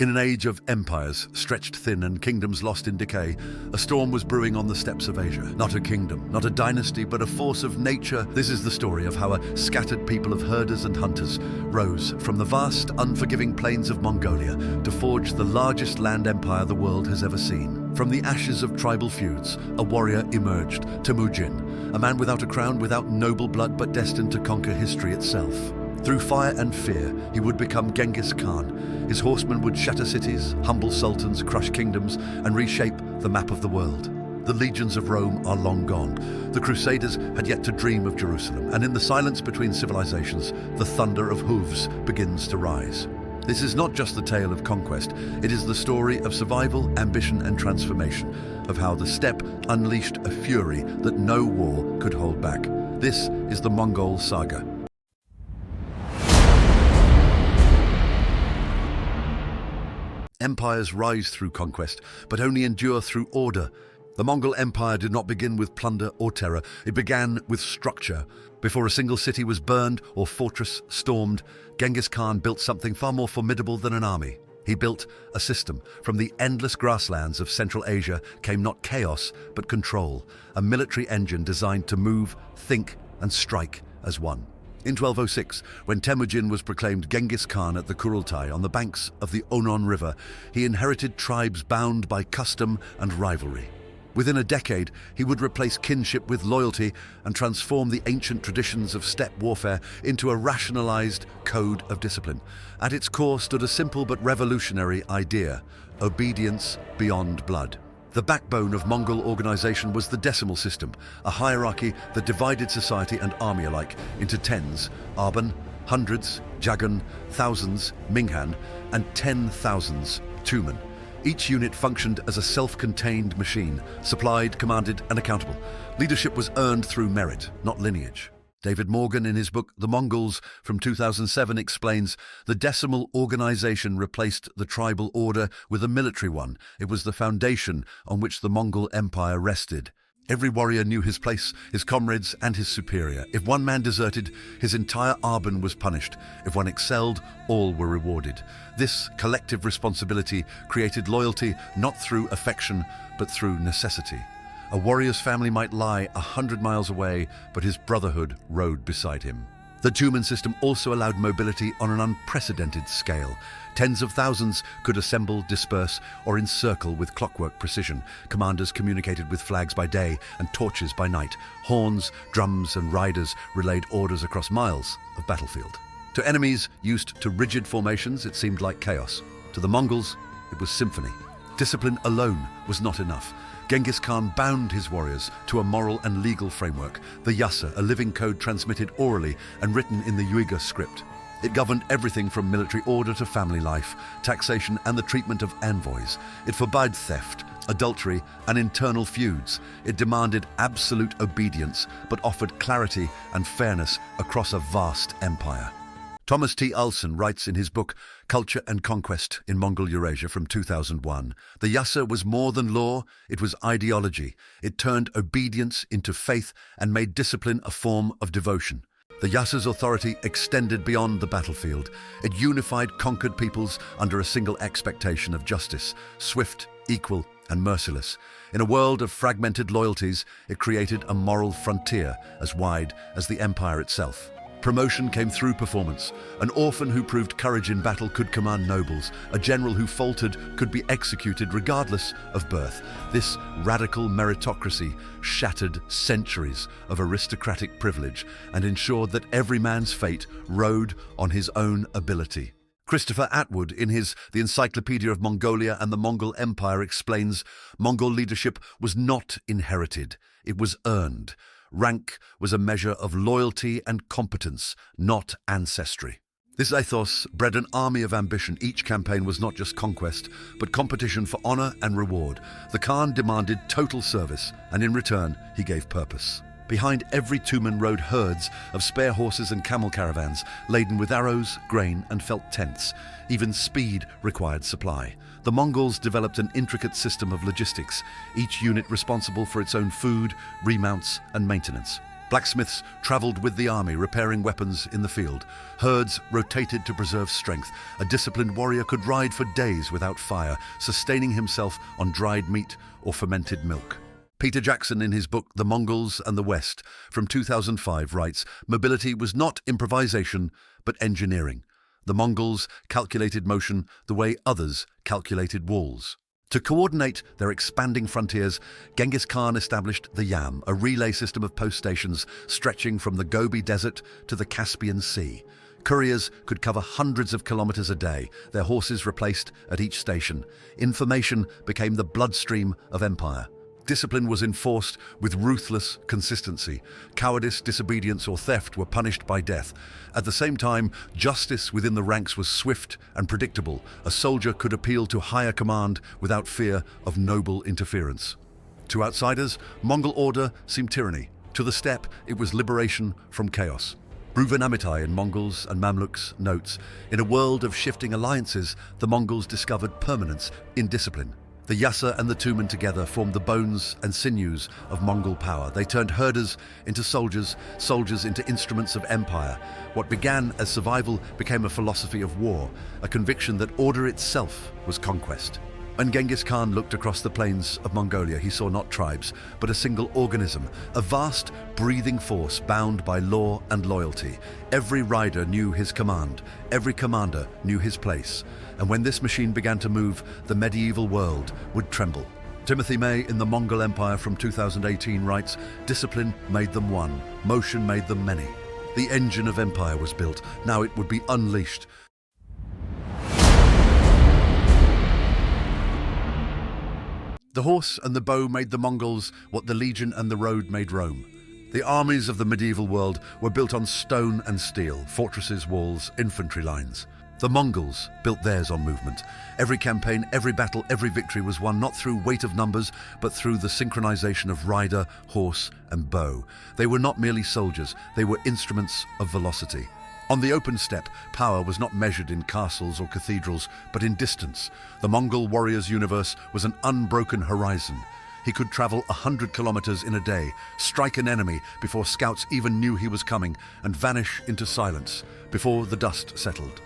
In an age of empires stretched thin and kingdoms lost in decay, a storm was brewing on the steppes of Asia. Not a kingdom, not a dynasty, but a force of nature. This is the story of how a scattered people of herders and hunters rose from the vast, unforgiving plains of Mongolia to forge the largest land empire the world has ever seen. From the ashes of tribal feuds, a warrior emerged, Temujin, a man without a crown, without noble blood, but destined to conquer history itself. Through fire and fear, he would become Genghis Khan. His horsemen would shatter cities, humble sultans, crush kingdoms, and reshape the map of the world. The legions of Rome are long gone. The Crusaders had yet to dream of Jerusalem, and in the silence between civilizations, the thunder of hooves begins to rise. This is not just the tale of conquest, it is the story of survival, ambition, and transformation, of how the steppe unleashed a fury that no war could hold back. This is the Mongol saga. Empires rise through conquest, but only endure through order. The Mongol Empire did not begin with plunder or terror. It began with structure. Before a single city was burned or fortress stormed, Genghis Khan built something far more formidable than an army. He built a system. From the endless grasslands of Central Asia came not chaos, but control, a military engine designed to move, think, and strike as one. In 1206, when Temujin was proclaimed Genghis Khan at the Kurultai on the banks of the Onon River, he inherited tribes bound by custom and rivalry. Within a decade, he would replace kinship with loyalty and transform the ancient traditions of steppe warfare into a rationalized code of discipline. At its core stood a simple but revolutionary idea: obedience beyond blood. The backbone of Mongol organization was the decimal system, a hierarchy that divided society and army alike into tens, arban, hundreds, jagan, thousands, minghan, and 10,000s, tumen. Each unit functioned as a self-contained machine, supplied, commanded, and accountable. Leadership was earned through merit, not lineage. David Morgan, in his book The Mongols from 2007, explains the decimal organization replaced the tribal order with a military one. It was the foundation on which the Mongol Empire rested. Every warrior knew his place, his comrades, and his superior. If one man deserted, his entire arban was punished. If one excelled, all were rewarded. This collective responsibility created loyalty not through affection, but through necessity. A warrior's family might lie 100 miles away, but his brotherhood rode beside him. The tumen system also allowed mobility on an unprecedented scale. Tens of thousands could assemble, disperse, or encircle with clockwork precision. Commanders communicated with flags by day and torches by night. Horns, drums, and riders relayed orders across miles of battlefield. To enemies used to rigid formations, it seemed like chaos. To the Mongols, it was symphony. Discipline alone was not enough. Genghis Khan bound his warriors to a moral and legal framework, the Yasa, a living code transmitted orally and written in the Uyghur script. It governed everything from military order to family life, taxation, and the treatment of envoys. It forbade theft, adultery, and internal feuds. It demanded absolute obedience, but offered clarity and fairness across a vast empire. Thomas T. Ulson writes in his book Culture and Conquest in Mongol Eurasia from 2001, the Yasa was more than law, it was ideology. It turned obedience into faith and made discipline a form of devotion. The Yasa's authority extended beyond the battlefield. It unified conquered peoples under a single expectation of justice, swift, equal, and merciless. In a world of fragmented loyalties, it created a moral frontier as wide as the empire itself. Promotion came through performance. An orphan who proved courage in battle could command nobles. A general who faltered could be executed regardless of birth. This radical meritocracy shattered centuries of aristocratic privilege and ensured that every man's fate rode on his own ability. Christopher Atwood, in his The Encyclopedia of Mongolia and the Mongol Empire, explains Mongol leadership was not inherited, it was earned. Rank was a measure of loyalty and competence, not ancestry. This ethos bred an army of ambition. Each campaign was not just conquest, but competition for honor and reward. The Khan demanded total service, and in return, he gave purpose. Behind every tumen rode herds of spare horses and camel caravans, laden with arrows, grain, and felt tents. Even speed required supply. The Mongols developed an intricate system of logistics, each unit responsible for its own food, remounts, and maintenance. Blacksmiths traveled with the army, repairing weapons in the field. Herds rotated to preserve strength. A disciplined warrior could ride for days without fire, sustaining himself on dried meat or fermented milk. Peter Jackson, in his book The Mongols and the West from 2005, writes, "Mobility was not improvisation, but engineering. The Mongols calculated motion the way others calculated walls." To coordinate their expanding frontiers, Genghis Khan established the Yam, a relay system of post stations stretching from the Gobi Desert to the Caspian Sea. Couriers could cover hundreds of kilometers a day, their horses replaced at each station. Information became the bloodstream of empire. Discipline was enforced with ruthless consistency. Cowardice, disobedience, or theft were punished by death. At the same time, justice within the ranks was swift and predictable. A soldier could appeal to higher command without fear of noble interference. To outsiders, Mongol order seemed tyranny. To the steppe, it was liberation from chaos. Reuven Amitai in Mongols and Mamluks notes, "In a world of shifting alliances, the Mongols discovered permanence in discipline. The Yasa and the Tumen together formed the bones and sinews of Mongol power. They turned herders into soldiers, soldiers into instruments of empire. What began as survival became a philosophy of war, a conviction that order itself was conquest." When Genghis Khan looked across the plains of Mongolia, he saw not tribes, but a single organism, a vast, breathing force bound by law and loyalty. Every rider knew his command, every commander knew his place. And when this machine began to move, the medieval world would tremble. Timothy May in The Mongol Empire from 2018 writes, "Discipline made them one, motion made them many. The engine of empire was built, now it would be unleashed." The horse and the bow made the Mongols what the legion and the road made Rome. The armies of the medieval world were built on stone and steel, fortresses, walls, infantry lines. The Mongols built theirs on movement. Every campaign, every battle, every victory was won not through weight of numbers, but through the synchronization of rider, horse, and bow. They were not merely soldiers, they were instruments of velocity. On the open steppe, power was not measured in castles or cathedrals, but in distance. The Mongol warrior's universe was an unbroken horizon. He could travel 100 kilometers in a day, strike an enemy before scouts even knew he was coming, and vanish into silence before the dust settled.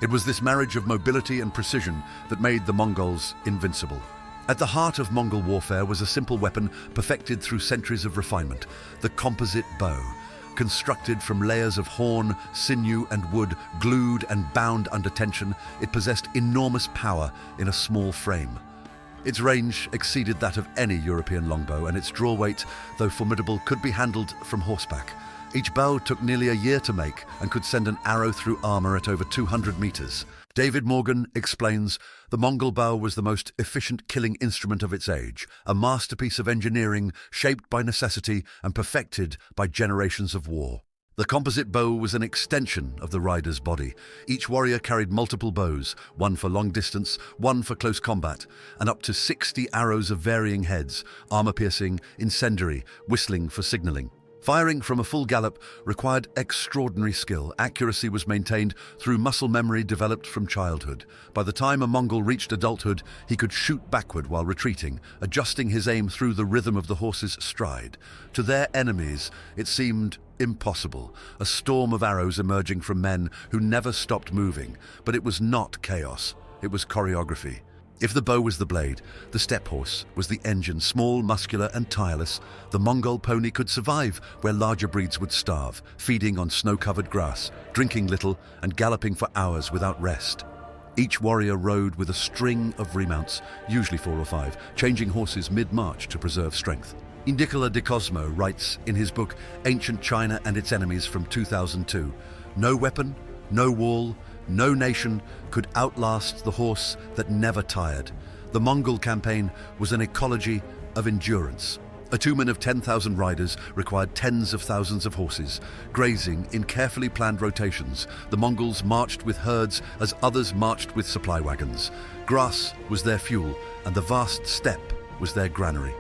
It was this marriage of mobility and precision that made the Mongols invincible. At the heart of Mongol warfare was a simple weapon perfected through centuries of refinement, the composite bow. Constructed from layers of horn, sinew, and wood, glued and bound under tension, it possessed enormous power in a small frame. Its range exceeded that of any European longbow, and its draw weight, though formidable, could be handled from horseback. Each bow took nearly a year to make and could send an arrow through armor at over 200 meters. David Morgan explains, "The Mongol bow was the most efficient killing instrument of its age, a masterpiece of engineering shaped by necessity and perfected by generations of war." The composite bow was an extension of the rider's body. Each warrior carried multiple bows, one for long distance, one for close combat, and up to 60 arrows of varying heads, armor-piercing, incendiary, whistling for signaling. Firing from a full gallop required extraordinary skill. Accuracy was maintained through muscle memory developed from childhood. By the time a Mongol reached adulthood, he could shoot backward while retreating, adjusting his aim through the rhythm of the horse's stride. To their enemies, it seemed impossible, a storm of arrows emerging from men who never stopped moving. But it was not chaos, it was choreography. If the bow was the blade, the steppe horse was the engine, small, muscular, and tireless. The Mongol pony could survive where larger breeds would starve, feeding on snow-covered grass, drinking little, and galloping for hours without rest. Each warrior rode with a string of remounts, usually 4 or 5, changing horses mid-march to preserve strength. Nicola de Cosmo writes in his book Ancient China and Its Enemies from 2002, "No weapon, no wall, no nation could outlast the horse that never tired." The Mongol campaign was an ecology of endurance. A tumen of 10,000 riders required tens of thousands of horses. Grazing in carefully planned rotations, the Mongols marched with herds as others marched with supply wagons. Grass was their fuel, and the vast steppe was their granary.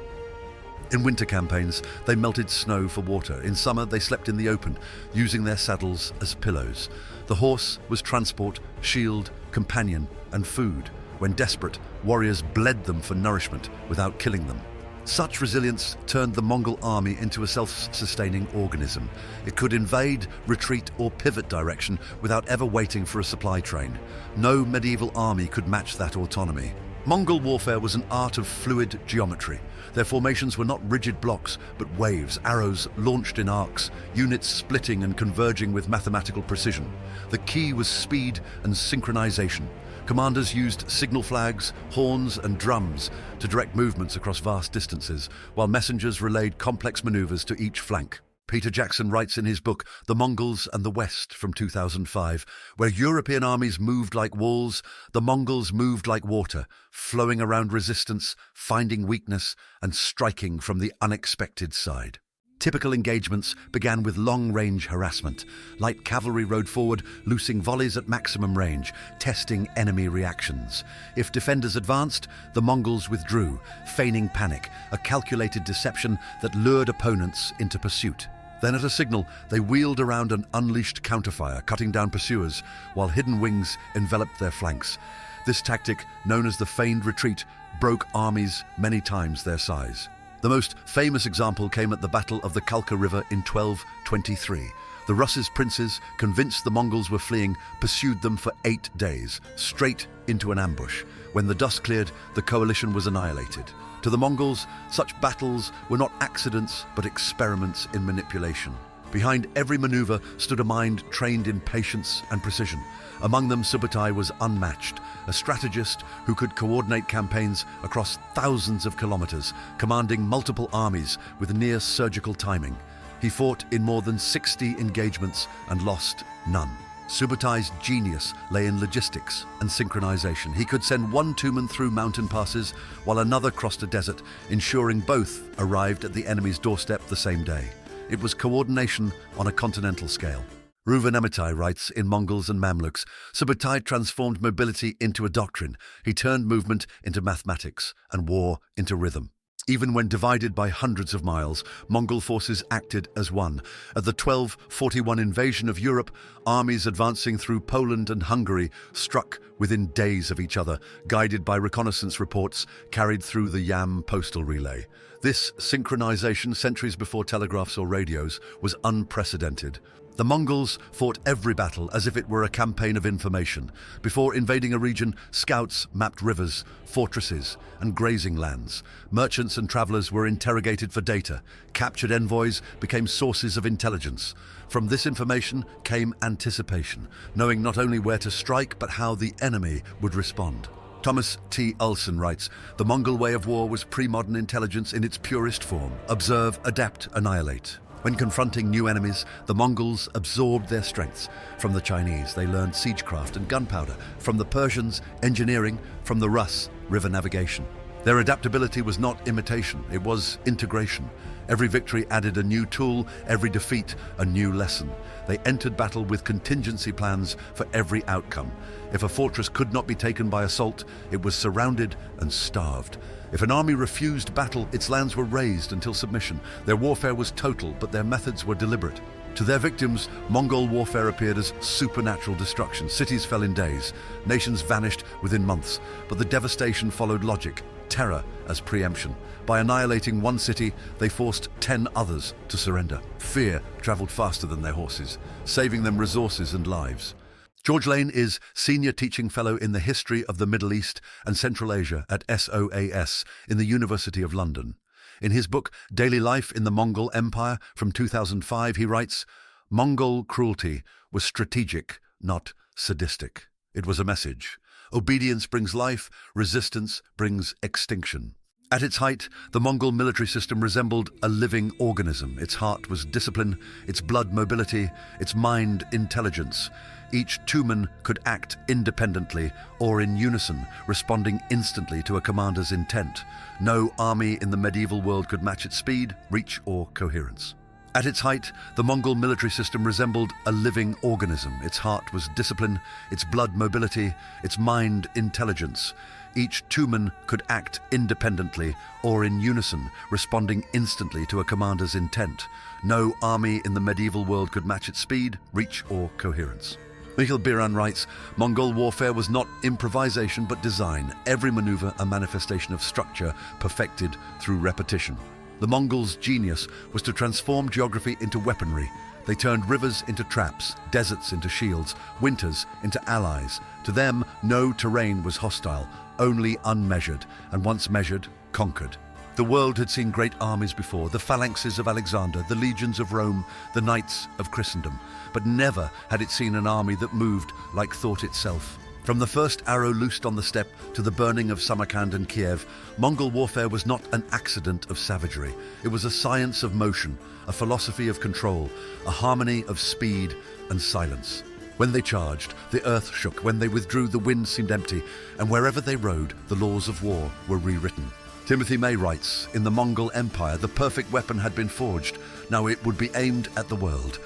In winter campaigns, they melted snow for water. In summer, they slept in the open, using their saddles as pillows. The horse was transport, shield, companion, and food. When desperate, warriors bled them for nourishment without killing them. Such resilience turned the Mongol army into a self-sustaining organism. It could invade, retreat, or pivot direction without ever waiting for a supply train. No medieval army could match that autonomy. Mongol warfare was an art of fluid geometry. Their formations were not rigid blocks, but waves, arrows launched in arcs, units splitting and converging with mathematical precision. The key was speed and synchronization. Commanders used signal flags, horns, and drums to direct movements across vast distances, while messengers relayed complex maneuvers to each flank. Peter Jackson writes in his book, The Mongols and the West from 2005, where European armies moved like walls, the Mongols moved like water, flowing around resistance, finding weakness, and striking from the unexpected side. Typical engagements began with long-range harassment. Light cavalry rode forward, loosing volleys at maximum range, testing enemy reactions. If defenders advanced, the Mongols withdrew, feigning panic, a calculated deception that lured opponents into pursuit. Then at a signal, they wheeled around and unleashed counterfire, cutting down pursuers, while hidden wings enveloped their flanks. This tactic, known as the feigned retreat, broke armies many times their size. The most famous example came at the Battle of the Kalka River in 1223. The Russ's princes, convinced the Mongols were fleeing, pursued them for 8 days, straight into an ambush. When the dust cleared, the coalition was annihilated. To the Mongols, such battles were not accidents, but experiments in manipulation. Behind every maneuver stood a mind trained in patience and precision. Among them, Subutai was unmatched, a strategist who could coordinate campaigns across thousands of kilometers, commanding multiple armies with near-surgical timing. He fought in more than 60 engagements and lost none. Subutai's genius lay in logistics and synchronization. He could send one tumen through mountain passes while another crossed a desert, ensuring both arrived at the enemy's doorstep the same day. It was coordination on a continental scale. Reuven Amitai writes in Mongols and Mamluks, Subutai transformed mobility into a doctrine. He turned movement into mathematics and war into rhythm. Even when divided by hundreds of miles, Mongol forces acted as one. At the 1241 invasion of Europe, armies advancing through Poland and Hungary struck within days of each other, guided by reconnaissance reports carried through the Yam postal relay. This synchronization, centuries before telegraphs or radios, was unprecedented. The Mongols fought every battle as if it were a campaign of information. Before invading a region, scouts mapped rivers, fortresses, and grazing lands. Merchants and travelers were interrogated for data. Captured envoys became sources of intelligence. From this information came anticipation, knowing not only where to strike, but how the enemy would respond. Thomas T. Ulson writes, the Mongol way of war was pre-modern intelligence in its purest form. Observe, adapt, annihilate. When confronting new enemies, the Mongols absorbed their strengths. From the Chinese, they learned siegecraft and gunpowder. From the Persians, engineering. From the Rus, river navigation. Their adaptability was not imitation, it was integration. Every victory added a new tool, every defeat a new lesson. They entered battle with contingency plans for every outcome. If a fortress could not be taken by assault, it was surrounded and starved. If an army refused battle, its lands were razed until submission. Their warfare was total, but their methods were deliberate. To their victims, Mongol warfare appeared as supernatural destruction. Cities fell in days, nations vanished within months, but the devastation followed logic, terror as preemption. By annihilating one city, they forced 10 others to surrender. Fear traveled faster than their horses, saving them resources and lives. George Lane is Senior Teaching Fellow in the History of the Middle East and Central Asia at SOAS in the University of London. In his book, Daily Life in the Mongol Empire from 2005, he writes, Mongol cruelty was strategic, not sadistic. It was a message. Obedience brings life, resistance brings extinction. At its height, the Mongol military system resembled a living organism. Its heart was discipline, its blood mobility, its mind intelligence. Each tumen could act independently or in unison, responding instantly to a commander's intent. No army in the medieval world could match its speed, reach, or coherence. At its height, the Mongol military system resembled a living organism. Its heart was discipline, its blood mobility, its mind intelligence. Each tumen could act independently or in unison, responding instantly to a commander's intent. No army in the medieval world could match its speed, reach, or coherence. Mikhail Biran writes, Mongol warfare was not improvisation but design, every maneuver a manifestation of structure perfected through repetition. The Mongols' genius was to transform geography into weaponry. They turned rivers into traps, deserts into shields, winters into allies. To them, no terrain was hostile, only unmeasured, and once measured, conquered. The world had seen great armies before, the phalanxes of Alexander, the legions of Rome, the knights of Christendom, but never had it seen an army that moved like thought itself. From the first arrow loosed on the steppe to the burning of Samarkand and Kiev, Mongol warfare was not an accident of savagery. It was a science of motion, a philosophy of control, a harmony of speed and silence. When they charged, the earth shook. When they withdrew, the wind seemed empty. And wherever they rode, the laws of war were rewritten. Timothy May writes, in the Mongol Empire, the perfect weapon had been forged. Now it would be aimed at the world.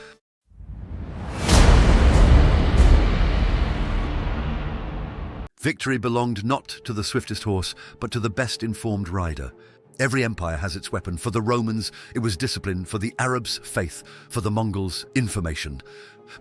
Victory belonged not to the swiftest horse, but to the best-informed rider. Every empire has its weapon. For the Romans, it was discipline. For the Arabs, faith. For the Mongols, information.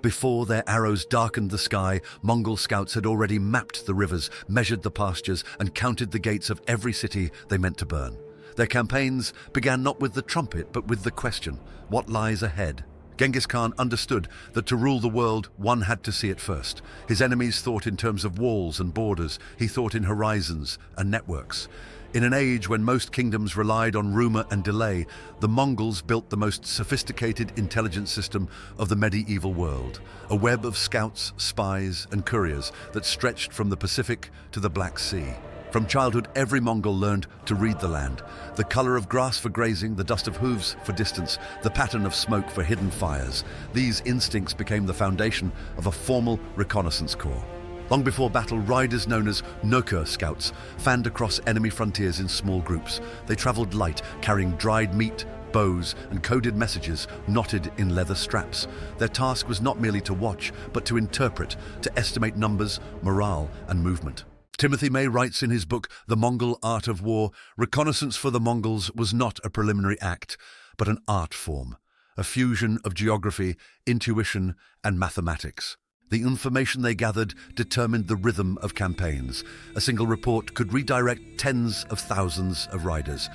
Before their arrows darkened the sky, Mongol scouts had already mapped the rivers, measured the pastures, and counted the gates of every city they meant to burn. Their campaigns began not with the trumpet, but with the question, what lies ahead? Genghis Khan understood that to rule the world, one had to see it first. His enemies thought in terms of walls and borders. He thought in horizons and networks. In an age when most kingdoms relied on rumor and delay, the Mongols built the most sophisticated intelligence system of the medieval world, a web of scouts, spies, and couriers that stretched from the Pacific to the Black Sea. From childhood, every Mongol learned to read the land, the color of grass for grazing, the dust of hooves for distance, the pattern of smoke for hidden fires. These instincts became the foundation of a formal reconnaissance corps. Long before battle, riders known as nokur scouts fanned across enemy frontiers in small groups. They traveled light, carrying dried meat, bows, and coded messages knotted in leather straps. Their task was not merely to watch, but to interpret, to estimate numbers, morale, and movement. Timothy May writes in his book, The Mongol Art of War, reconnaissance for the Mongols was not a preliminary act, but an art form, a fusion of geography, intuition, and mathematics. The information they gathered determined the rhythm of campaigns. A single report could redirect tens of thousands of riders.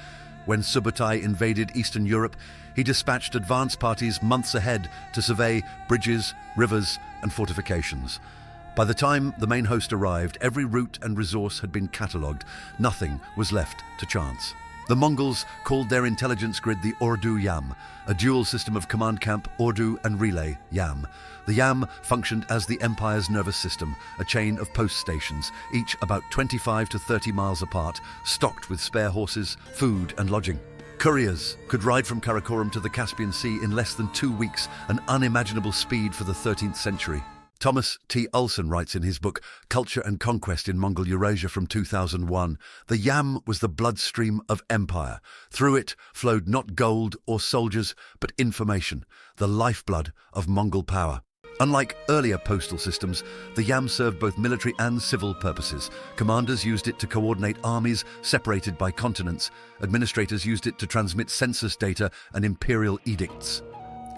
When Subutai invaded Eastern Europe, he dispatched advance parties months ahead to survey bridges, rivers, and fortifications. By the time the main host arrived, every route and resource had been catalogued. Nothing was left to chance. The Mongols called their intelligence grid the Ordu Yam, a dual system of command camp, Ordu, and relay, Yam. The Yam functioned as the empire's nervous system, a chain of post stations, each about 25 to 30 miles apart, stocked with spare horses, food, and lodging. Couriers could ride from Karakorum to the Caspian Sea in less than 2 weeks, an unimaginable speed for the 13th century. Thomas T. Ulson writes in his book, Culture and Conquest in Mongol Eurasia from 2001, the Yam was the bloodstream of empire. Through it flowed not gold or soldiers, but information, the lifeblood of Mongol power. Unlike earlier postal systems, the Yam served both military and civil purposes. Commanders used it to coordinate armies separated by continents. Administrators used it to transmit census data and imperial edicts.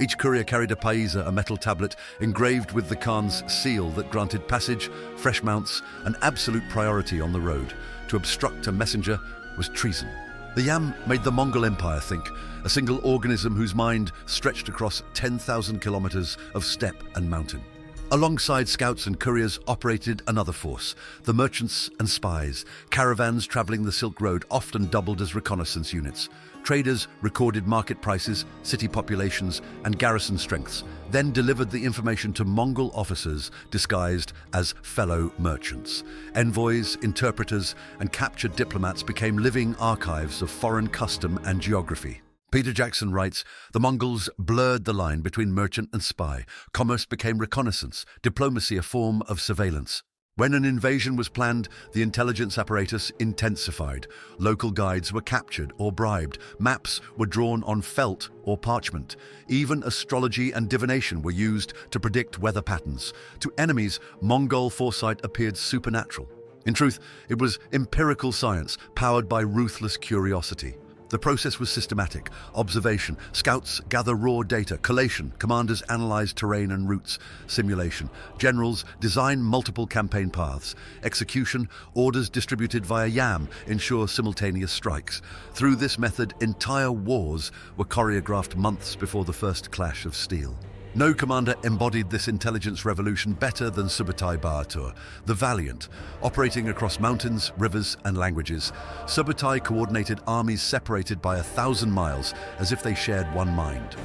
Each courier carried a paisa, a metal tablet engraved with the Khan's seal that granted passage, fresh mounts, and absolute priority on the road. To obstruct a messenger was treason. The Yam made the Mongol Empire think, a single organism whose mind stretched across 10,000 kilometers of steppe and mountain. Alongside scouts and couriers operated another force, the merchants and spies. Caravans traveling the Silk Road often doubled as reconnaissance units. Traders recorded market prices, city populations, and garrison strengths, then delivered the information to Mongol officers disguised as fellow merchants. Envoys, interpreters, and captured diplomats became living archives of foreign custom and geography. Peter Jackson writes, the Mongols blurred the line between merchant and spy. Commerce became reconnaissance, diplomacy a form of surveillance. When an invasion was planned, the intelligence apparatus intensified. Local guides were captured or bribed. Maps were drawn on felt or parchment. Even astrology and divination were used to predict weather patterns. To enemies, Mongol foresight appeared supernatural. In truth, it was empirical science powered by ruthless curiosity. The process was systematic. Observation, scouts gather raw data, collation, commanders analyze terrain and routes, simulation, generals design multiple campaign paths, execution, orders distributed via YAM ensure simultaneous strikes. Through this method, entire wars were choreographed months before the first clash of steel. No commander embodied this intelligence revolution better than Subutai Ba'atur, the Valiant. Operating across mountains, rivers, and languages, Subutai coordinated armies separated by 1,000 miles as if they shared one mind.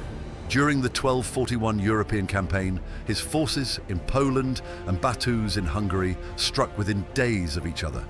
During the 1241 European campaign, his forces in Poland and Batu's in Hungary struck within days of each other.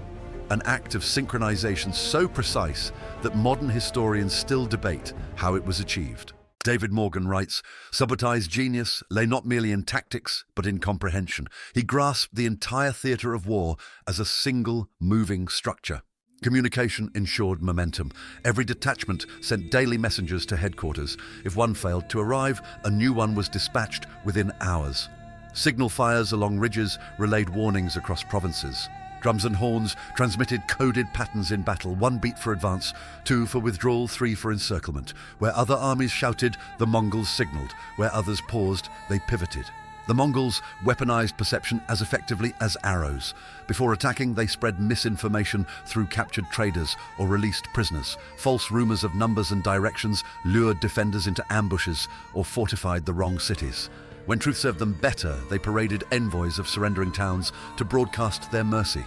An act of synchronization so precise that modern historians still debate how it was achieved. David Morgan writes, Subutai's genius lay not merely in tactics, but in comprehension. He grasped the entire theatre of war as a single, moving structure. Communication ensured momentum. Every detachment sent daily messengers to headquarters. If one failed to arrive, a new one was dispatched within hours. Signal fires along ridges relayed warnings across provinces. Drums and horns transmitted coded patterns in battle, 1 beat for advance, 2 for withdrawal, 3 for encirclement. Where other armies shouted, the Mongols signalled. Where others paused, they pivoted. The Mongols weaponized perception as effectively as arrows. Before attacking, they spread misinformation through captured traders or released prisoners. False rumors of numbers and directions lured defenders into ambushes or fortified the wrong cities. When truth served them better, they paraded envoys of surrendering towns to broadcast their mercy.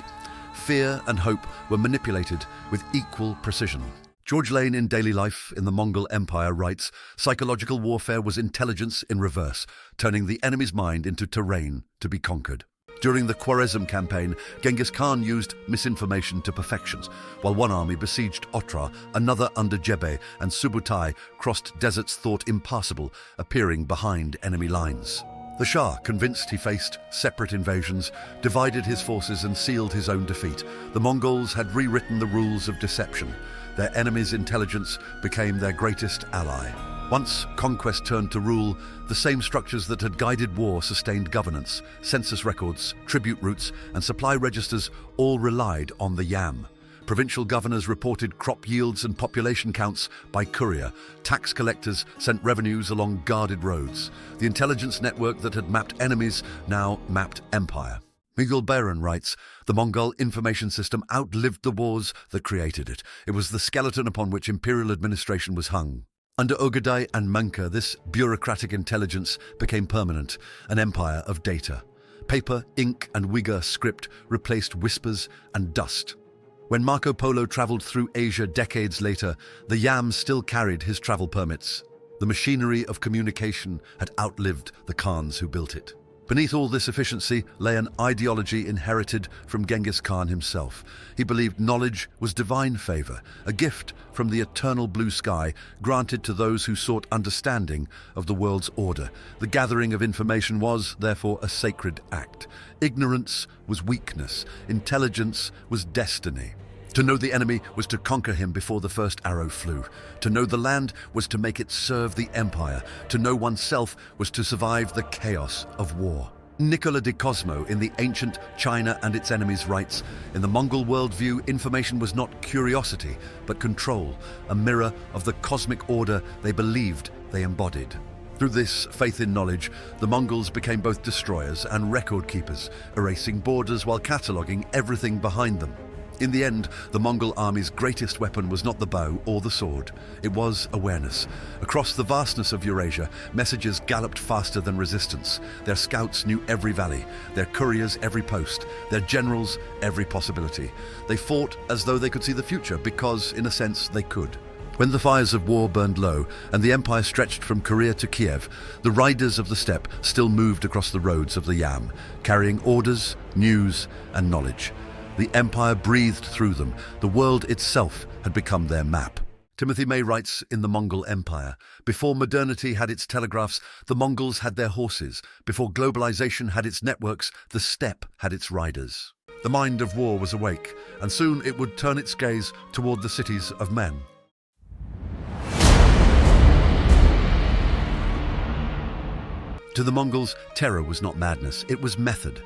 Fear and hope were manipulated with equal precision. George Lane in Daily Life in the Mongol Empire writes, psychological warfare was intelligence in reverse, turning the enemy's mind into terrain to be conquered. During the Khwarezm campaign, Genghis Khan used misinformation to perfection. While one army besieged Otra, another under Jebe and Subutai crossed deserts thought impassable, appearing behind enemy lines. The Shah, convinced he faced separate invasions, divided his forces and sealed his own defeat. The Mongols had rewritten the rules of deception. Their enemy's intelligence became their greatest ally. Once conquest turned to rule, the same structures that had guided war sustained governance. Census records, tribute routes, and supply registers all relied on the YAM. Provincial governors reported crop yields and population counts by courier. Tax collectors sent revenues along guarded roads. The intelligence network that had mapped enemies now mapped empire. Miguel Bayron writes, the Mongol information system outlived the wars that created it. It was the skeleton upon which imperial administration was hung. Under Ogadai and Manka, this bureaucratic intelligence became permanent, an empire of data. Paper, ink, and Uyghur script replaced whispers and dust. When Marco Polo traveled through Asia decades later, the YAM still carried his travel permits. The machinery of communication had outlived the Khans who built it. Beneath all this efficiency lay an ideology inherited from Genghis Khan himself. He believed knowledge was divine favor, a gift from the eternal blue sky granted to those who sought understanding of the world's order. The gathering of information was, therefore, a sacred act. Ignorance was weakness. Intelligence was destiny. To know the enemy was to conquer him before the first arrow flew. To know the land was to make it serve the empire. To know oneself was to survive the chaos of war. Nicola de Cosmo in The Ancient China and Its Enemies writes, in the Mongol worldview, information was not curiosity, but control, a mirror of the cosmic order they believed they embodied. Through this faith in knowledge, the Mongols became both destroyers and record keepers, erasing borders while cataloguing everything behind them. In the end, the Mongol army's greatest weapon was not the bow or the sword. It was awareness. Across the vastness of Eurasia, messengers galloped faster than resistance. Their scouts knew every valley, their couriers every post, their generals every possibility. They fought as though they could see the future because, in a sense, they could. When the fires of war burned low and the empire stretched from Korea to Kiev, the riders of the steppe still moved across the roads of the YAM, carrying orders, news, and knowledge. The empire breathed through them. The world itself had become their map. Timothy May writes in The Mongol Empire, before modernity had its telegraphs, the Mongols had their horses. Before globalization had its networks, the steppe had its riders. The mind of war was awake, and soon it would turn its gaze toward the cities of men. To the Mongols, terror was not madness, it was method.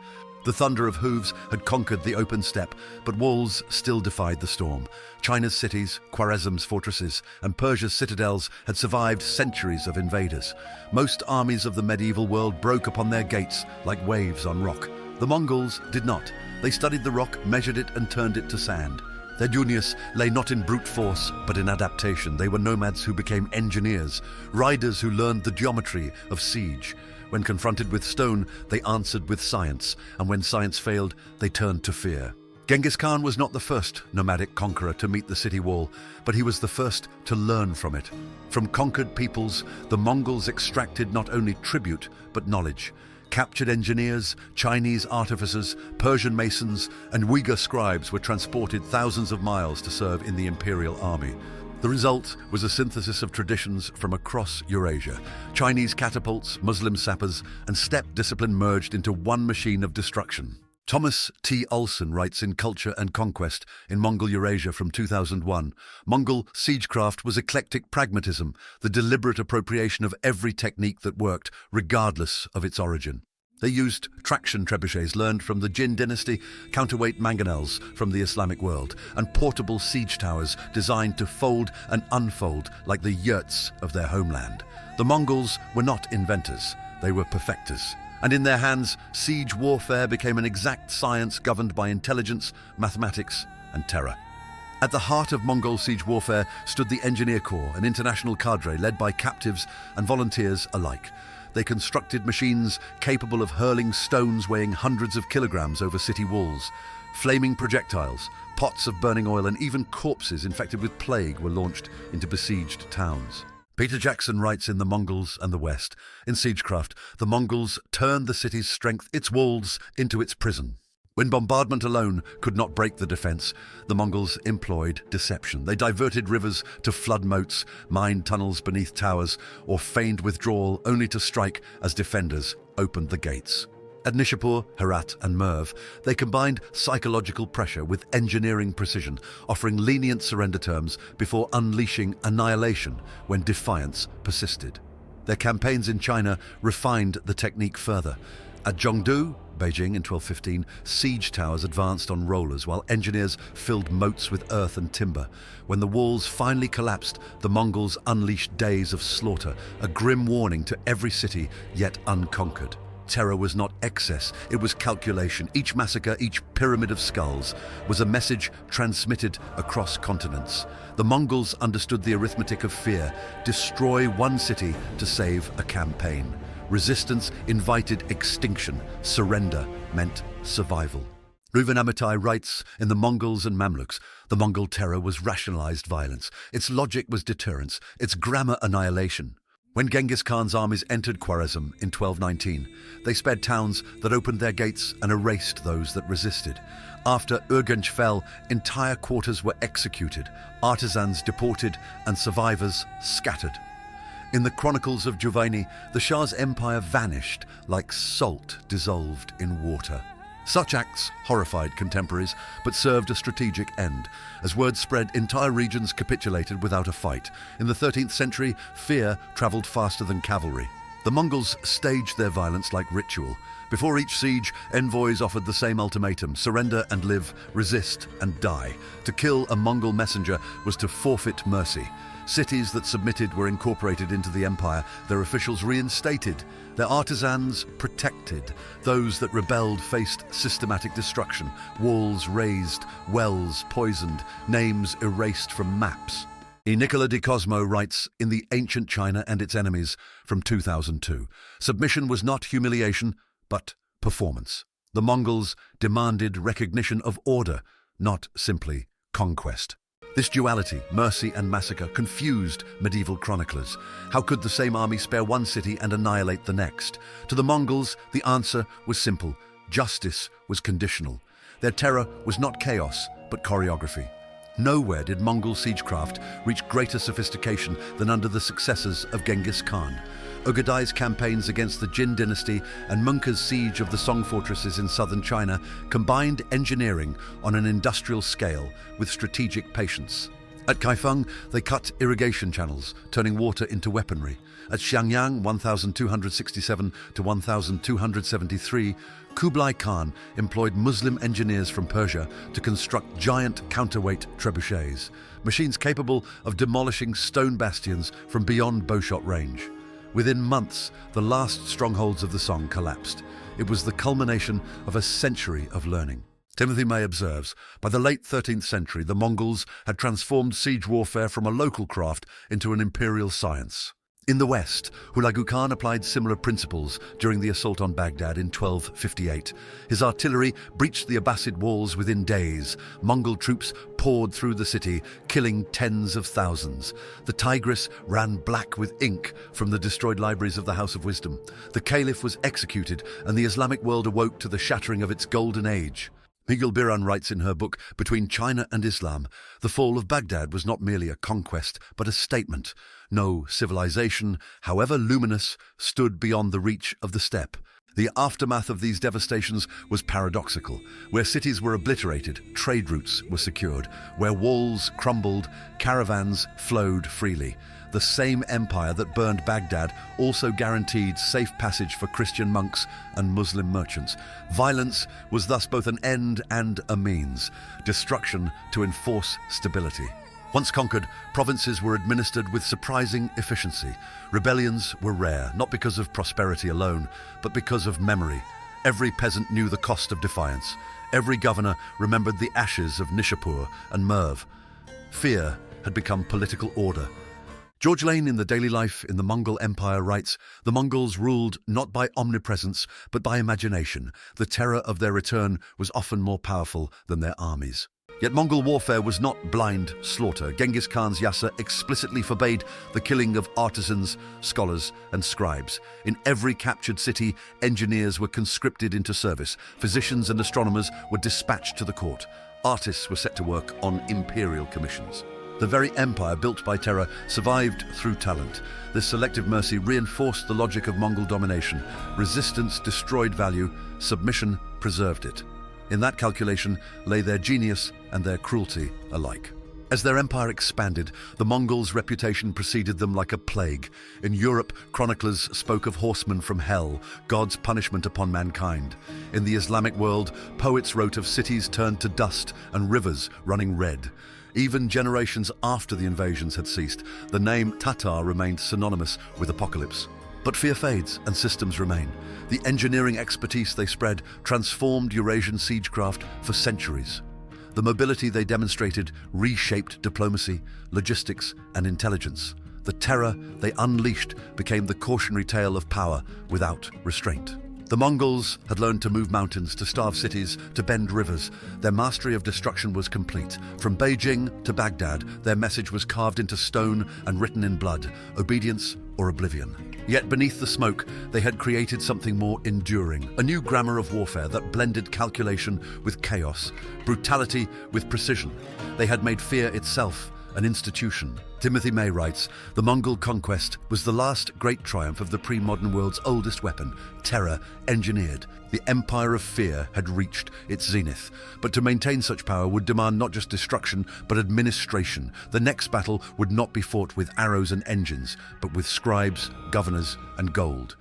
The thunder of hooves had conquered the open steppe, but walls still defied the storm. China's cities, Khwarezm's fortresses, and Persia's citadels had survived centuries of invaders. Most armies of the medieval world broke upon their gates like waves on rock. The Mongols did not. They studied the rock, measured it, and turned it to sand. Their genius lay not in brute force, but in adaptation. They were nomads who became engineers, riders who learned the geometry of siege. When confronted with stone, they answered with science, and when science failed, they turned to fear. Genghis Khan was not the first nomadic conqueror to meet the city wall, but he was the first to learn from it. From conquered peoples, the Mongols extracted not only tribute, but knowledge. Captured engineers, Chinese artificers, Persian masons, and Uyghur scribes were transported thousands of miles to serve in the imperial army. The result was a synthesis of traditions from across Eurasia. Chinese catapults, Muslim sappers, and steppe discipline merged into one machine of destruction. Thomas T. Olson writes in Culture and Conquest in Mongol Eurasia from 2001, Mongol siegecraft was eclectic pragmatism, the deliberate appropriation of every technique that worked, regardless of its origin. They used traction trebuchets learned from the Jin dynasty, counterweight mangonels from the Islamic world, and portable siege towers designed to fold and unfold like the yurts of their homeland. The Mongols were not inventors, they were perfecters. And in their hands, siege warfare became an exact science governed by intelligence, mathematics, and terror. At the heart of Mongol siege warfare stood the Engineer Corps, an international cadre led by captives and volunteers alike. They constructed machines capable of hurling stones weighing hundreds of kilograms over city walls. Flaming projectiles, pots of burning oil, and even corpses infected with plague were launched into besieged towns. Peter Jackson writes in The Mongols and the West, in Siegecraft, the Mongols turned the city's strength, its walls, into its prison. When bombardment alone could not break the defense, the Mongols employed deception. They diverted rivers to flood moats, mined tunnels beneath towers, or feigned withdrawal only to strike as defenders opened the gates. At Nishapur, Herat, and Merv, they combined psychological pressure with engineering precision, offering lenient surrender terms before unleashing annihilation when defiance persisted. Their campaigns in China refined the technique further. At Zhongdu, Beijing in 1215, siege towers advanced on rollers while engineers filled moats with earth and timber. When the walls finally collapsed, the Mongols unleashed days of slaughter, a grim warning to every city yet unconquered. Terror was not excess, it was calculation. Each massacre, each pyramid of skulls, was a message transmitted across continents. The Mongols understood the arithmetic of fear: destroy one city to save a campaign. Resistance invited extinction. Surrender meant survival. Reuven Amitai writes in The Mongols and Mamluks, the Mongol terror was rationalized violence. Its logic was deterrence, its grammar annihilation. When Genghis Khan's armies entered Khwarezm in 1219, they spared towns that opened their gates and erased those that resisted. After Urgench fell, entire quarters were executed, artisans deported, and survivors scattered. In the Chronicles of Giovanni, the Shah's empire vanished like salt dissolved in water. Such acts horrified contemporaries, but served a strategic end. As word spread, entire regions capitulated without a fight. In the 13th century, fear travelled faster than cavalry. The Mongols staged their violence like ritual. Before each siege, envoys offered the same ultimatum: surrender and live, resist and die. To kill a Mongol messenger was to forfeit mercy. Cities that submitted were incorporated into the empire, their officials reinstated, their artisans protected. Those that rebelled faced systematic destruction, walls razed, wells poisoned, names erased from maps. E. Nicola di Cosmo writes in The Ancient China and Its Enemies from 2002, submission was not humiliation, but performance. The Mongols demanded recognition of order, not simply conquest. This duality, mercy and massacre, confused medieval chroniclers. How could the same army spare one city and annihilate the next? To the Mongols, the answer was simple: justice was conditional. Their terror was not chaos, but choreography. Nowhere did Mongol siegecraft reach greater sophistication than under the successors of Genghis Khan. Ogedai's campaigns against the Jin dynasty and Munka's siege of the Song fortresses in southern China combined engineering on an industrial scale with strategic patience. At Kaifeng, they cut irrigation channels, turning water into weaponry. At Xiangyang, 1267 to 1273, Kublai Khan employed Muslim engineers from Persia to construct giant counterweight trebuchets, machines capable of demolishing stone bastions from beyond bowshot range. Within months, the last strongholds of the Song collapsed. It was the culmination of a century of learning. Timothy May observes, by the late 13th century, the Mongols had transformed siege warfare from a local craft into an imperial science. In the West, Hulagu Khan applied similar principles during the assault on Baghdad in 1258. His artillery breached the Abbasid walls within days. Mongol troops poured through the city, killing tens of thousands. The Tigris ran black with ink from the destroyed libraries of the House of Wisdom. The Caliph was executed, and the Islamic world awoke to the shattering of its golden age. Miguel Biran writes in her book, Between China and Islam, the fall of Baghdad was not merely a conquest, but a statement. No civilization, however luminous, stood beyond the reach of the steppe. The aftermath of these devastations was paradoxical. Where cities were obliterated, trade routes were secured. Where walls crumbled, caravans flowed freely. The same empire that burned Baghdad also guaranteed safe passage for Christian monks and Muslim merchants. Violence was thus both an end and a means, destruction to enforce stability. Once conquered, provinces were administered with surprising efficiency. Rebellions were rare, not because of prosperity alone, but because of memory. Every peasant knew the cost of defiance. Every governor remembered the ashes of Nishapur and Merv. Fear had become political order. George Lane in The Daily Life in the Mongol Empire writes, the Mongols ruled not by omnipresence, but by imagination. The terror of their return was often more powerful than their armies. Yet Mongol warfare was not blind slaughter. Genghis Khan's Yasa explicitly forbade the killing of artisans, scholars, and scribes. In every captured city, engineers were conscripted into service. Physicians and astronomers were dispatched to the court. Artists were set to work on imperial commissions. The very empire built by terror survived through talent. This selective mercy reinforced the logic of Mongol domination. Resistance destroyed value, submission preserved it. In that calculation lay their genius and their cruelty alike. As their empire expanded, the Mongols' reputation preceded them like a plague. In Europe, chroniclers spoke of horsemen from hell, God's punishment upon mankind. In the Islamic world, poets wrote of cities turned to dust and rivers running red. Even generations after the invasions had ceased, the name Tatar remained synonymous with apocalypse. But fear fades and systems remain. The engineering expertise they spread transformed Eurasian siegecraft for centuries. The mobility they demonstrated reshaped diplomacy, logistics, and intelligence. The terror they unleashed became the cautionary tale of power without restraint. The Mongols had learned to move mountains, to starve cities, to bend rivers. Their mastery of destruction was complete. From Beijing to Baghdad, their message was carved into stone and written in blood, obedience or oblivion. Yet beneath the smoke, they had created something more enduring, a new grammar of warfare that blended calculation with chaos, brutality with precision. They had made fear itself an institution. Timothy May writes, the Mongol conquest was the last great triumph of the pre-modern world's oldest weapon, terror engineered. The empire of fear had reached its zenith. But to maintain such power would demand not just destruction, but administration. The next battle would not be fought with arrows and engines, but with scribes, governors, and gold.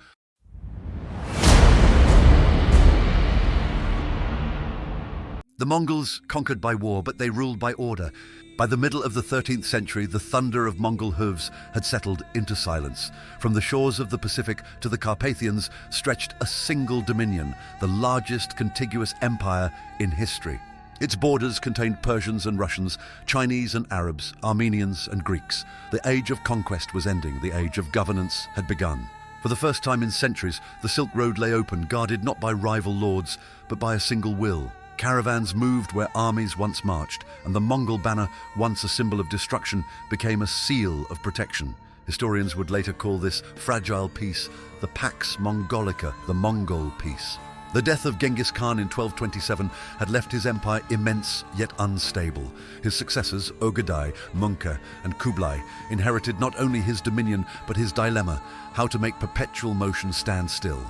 The Mongols conquered by war, but they ruled by order. By the middle of the 13th century, the thunder of Mongol hooves had settled into silence. From the shores of the Pacific to the Carpathians stretched a single dominion, the largest contiguous empire in history. Its borders contained Persians and Russians, Chinese and Arabs, Armenians and Greeks. The age of conquest was ending, the age of governance had begun. For the first time in centuries, the Silk Road lay open, guarded not by rival lords, but by a single will. Caravans moved where armies once marched, and the Mongol banner, once a symbol of destruction, became a seal of protection. Historians would later call this fragile peace the Pax Mongolica, the Mongol peace. The death of Genghis Khan in 1227 had left his empire immense yet unstable. His successors, Ögedei, Mungke, and Kublai, inherited not only his dominion but his dilemma, how to make perpetual motion stand still.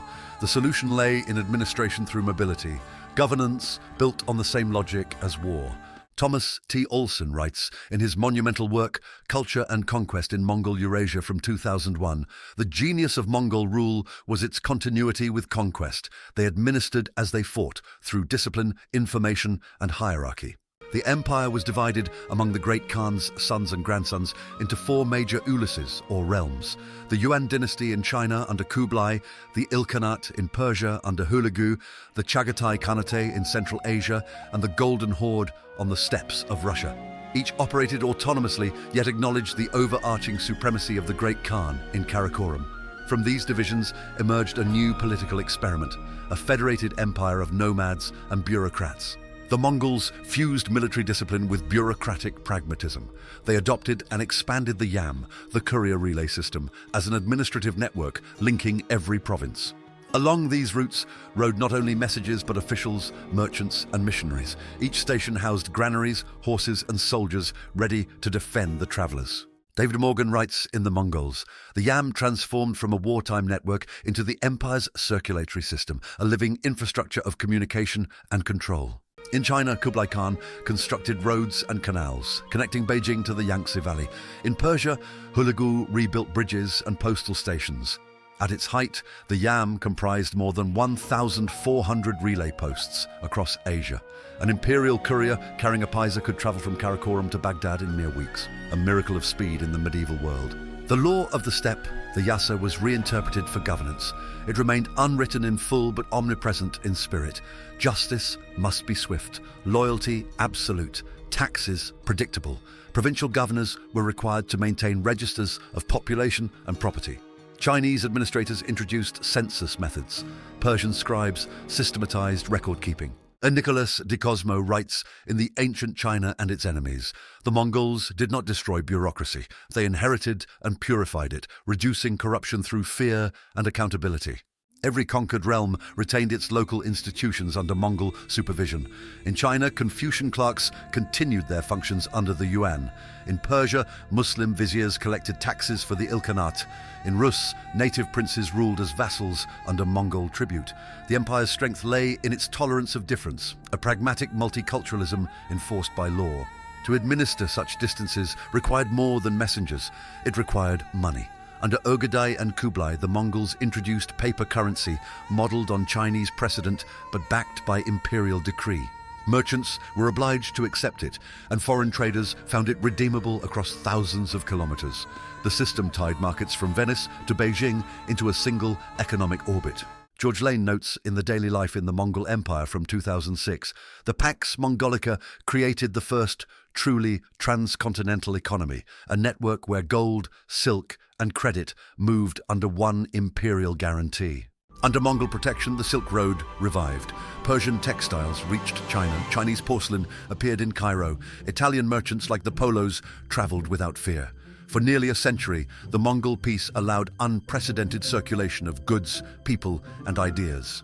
The solution lay in administration through mobility, governance built on the same logic as war. Thomas T. Olson writes in his monumental work, Culture and Conquest in Mongol Eurasia from 2001, the genius of Mongol rule was its continuity with conquest. They administered as they fought, through discipline, information, and hierarchy. The empire was divided among the great Khan's sons and grandsons into 4 major uluses, or realms. The Yuan dynasty in China under Kublai, the Ilkhanate in Persia under Hulagu, the Chagatai Khanate in Central Asia, and the Golden Horde on the steppes of Russia. Each operated autonomously, yet acknowledged the overarching supremacy of the great Khan in Karakoram. From these divisions emerged a new political experiment, a federated empire of nomads and bureaucrats. The Mongols fused military discipline with bureaucratic pragmatism. They adopted and expanded the yam, the courier relay system, as an administrative network linking every province. Along these routes rode not only messages but officials, merchants and missionaries. Each station housed granaries, horses and soldiers ready to defend the travelers. David Morgan writes in The Mongols, the yam transformed from a wartime network into the empire's circulatory system, a living infrastructure of communication and control. In China, Kublai Khan constructed roads and canals, connecting Beijing to the Yangtze Valley. In Persia, Hulagu rebuilt bridges and postal stations. At its height, the yam comprised more than 1,400 relay posts across Asia. An imperial courier carrying a paisa could travel from Karakoram to Baghdad in mere weeks, a miracle of speed in the medieval world. The law of the steppe, the yasa, was reinterpreted for governance. It remained unwritten in full but omnipresent in spirit. Justice must be swift, loyalty absolute, taxes predictable. Provincial governors were required to maintain registers of population and property. Chinese administrators introduced census methods. Persian scribes systematized record-keeping. Nicholas de Cosmo writes in The Ancient China and Its Enemies, the Mongols did not destroy bureaucracy. They inherited and purified it, reducing corruption through fear and accountability. Every conquered realm retained its local institutions under Mongol supervision. In China, Confucian clerks continued their functions under the Yuan. In Persia, Muslim viziers collected taxes for the Ilkhanate. In Rus, native princes ruled as vassals under Mongol tribute. The empire's strength lay in its tolerance of difference, a pragmatic multiculturalism enforced by law. To administer such distances required more than messengers. It required money. Under Ögedei and Kublai, the Mongols introduced paper currency, modelled on Chinese precedent but backed by imperial decree. Merchants were obliged to accept it, and foreign traders found it redeemable across thousands of kilometres. The system tied markets from Venice to Beijing into a single economic orbit. George Lane notes in The Daily Life in the Mongol Empire from 2006, the Pax Mongolica created the first truly transcontinental economy, a network where gold, silk, and credit moved under one imperial guarantee. Under Mongol protection, the Silk Road revived. Persian textiles reached China. Chinese porcelain appeared in Cairo. Italian merchants like the Polos travelled without fear. For nearly a century, the Mongol peace allowed unprecedented circulation of goods, people, and ideas.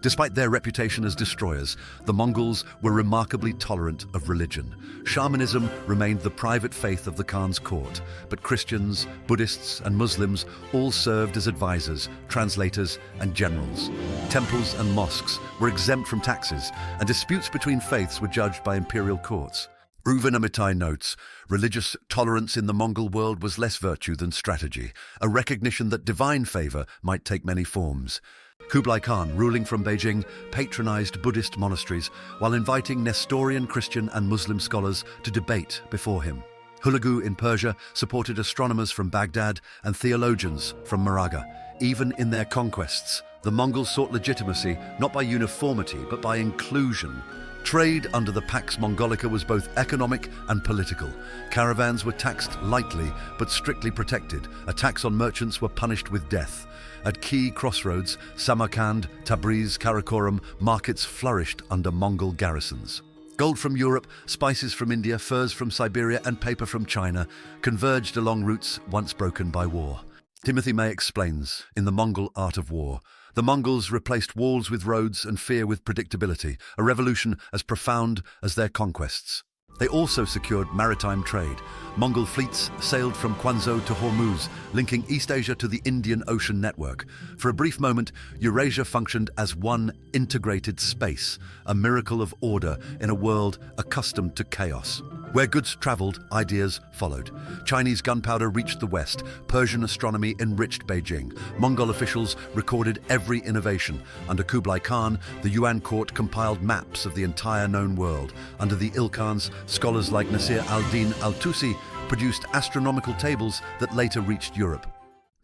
Despite their reputation as destroyers, the Mongols were remarkably tolerant of religion. Shamanism remained the private faith of the Khan's court, but Christians, Buddhists, and Muslims all served as advisors, translators, and generals. Temples and mosques were exempt from taxes, and disputes between faiths were judged by imperial courts. Reuven Amitai notes, religious tolerance in the Mongol world was less virtue than strategy, a recognition that divine favor might take many forms. Kublai Khan, ruling from Beijing, patronized Buddhist monasteries while inviting Nestorian Christian and Muslim scholars to debate before him. Hulagu in Persia supported astronomers from Baghdad and theologians from Moraga. Even in their conquests, the Mongols sought legitimacy not by uniformity but by inclusion. Trade under the Pax Mongolica was both economic and political. Caravans were taxed lightly but strictly protected. Attacks on merchants were punished with death. At key crossroads, Samarkand, Tabriz, Karakoram, markets flourished under Mongol garrisons. Gold from Europe, spices from India, furs from Siberia, and paper from China converged along routes once broken by war. Timothy May explains, in The Mongol Art of War, the Mongols replaced walls with roads and fear with predictability, a revolution as profound as their conquests. They also secured maritime trade. Mongol fleets sailed from Quanzhou to Hormuz, linking East Asia to the Indian Ocean network. For a brief moment, Eurasia functioned as one integrated space, a miracle of order in a world accustomed to chaos. Where goods traveled, ideas followed. Chinese gunpowder reached the west. Persian astronomy enriched Beijing. Mongol officials recorded every innovation. Under Kublai Khan, the Yuan court compiled maps of the entire known world. Under the Ilkhans, scholars like Nasir al-Din al-Tusi produced astronomical tables that later reached Europe.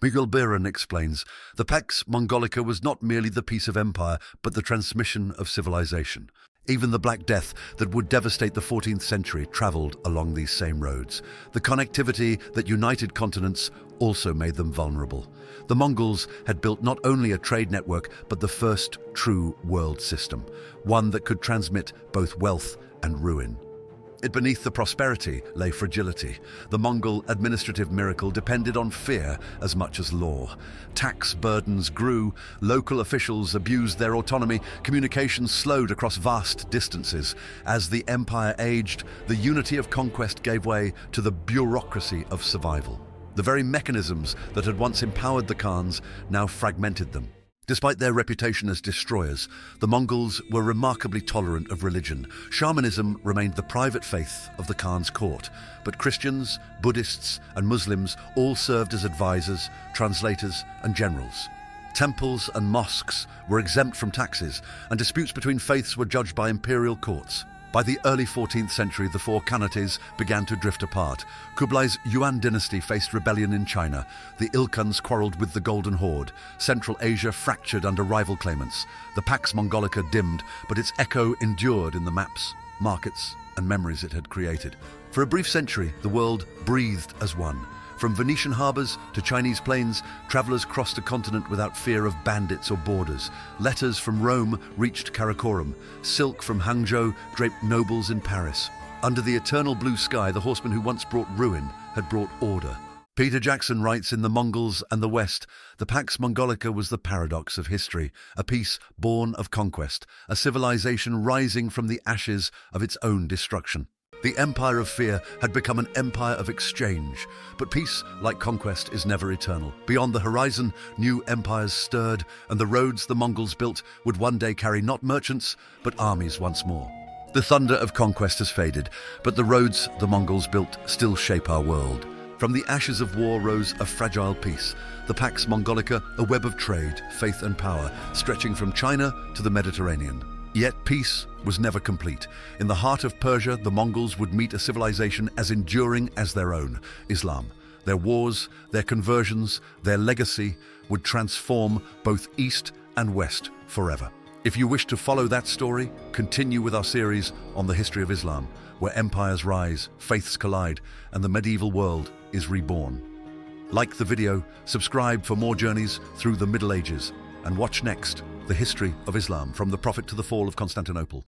Miguel Biran explains, the Pax Mongolica was not merely the peace of empire, but the transmission of civilization. Even the Black Death that would devastate the 14th century traveled along these same roads. The connectivity that united continents also made them vulnerable. The Mongols had built not only a trade network, but the first true world system, one that could transmit both wealth and ruin. Yet beneath the prosperity lay fragility. The Mongol administrative miracle depended on fear as much as law. Tax burdens grew, local officials abused their autonomy, communications slowed across vast distances. As the empire aged, the unity of conquest gave way to the bureaucracy of survival. The very mechanisms that had once empowered the Khans now fragmented them. Despite their reputation as destroyers, the Mongols were remarkably tolerant of religion. Shamanism remained the private faith of the Khan's court, but Christians, Buddhists, and Muslims all served as advisors, translators, and generals. Temples and mosques were exempt from taxes, and disputes between faiths were judged by imperial courts. By the early 14th century, the four Khanates began to drift apart. Kublai's Yuan dynasty faced rebellion in China. The Ilkhans quarreled with the Golden Horde. Central Asia fractured under rival claimants. The Pax Mongolica dimmed, but its echo endured in the maps, markets, and memories it had created. For a brief century, the world breathed as one. From Venetian harbors to Chinese plains, travelers crossed a continent without fear of bandits or borders. Letters from Rome reached Karakorum. Silk from Hangzhou draped nobles in Paris. Under the eternal blue sky, the horsemen who once brought ruin had brought order. Peter Jackson writes in The Mongols and the West, the Pax Mongolica was the paradox of history, a peace born of conquest, a civilization rising from the ashes of its own destruction. The empire of fear had become an empire of exchange, but peace, like conquest, is never eternal. Beyond the horizon, new empires stirred, and the roads the Mongols built would one day carry not merchants, but armies once more. The thunder of conquest has faded, but the roads the Mongols built still shape our world. From the ashes of war rose a fragile peace. The Pax Mongolica, a web of trade, faith and power, stretching from China to the Mediterranean. Yet peace was never complete. In the heart of Persia, the Mongols would meet a civilization as enduring as their own, Islam. Their wars, their conversions, their legacy would transform both East and West forever. If you wish to follow that story, continue with our series on the history of Islam, where empires rise, faiths collide, and the medieval world is reborn. Like the video, subscribe for more journeys through the Middle Ages, and watch next the history of Islam from the Prophet to the fall of Constantinople.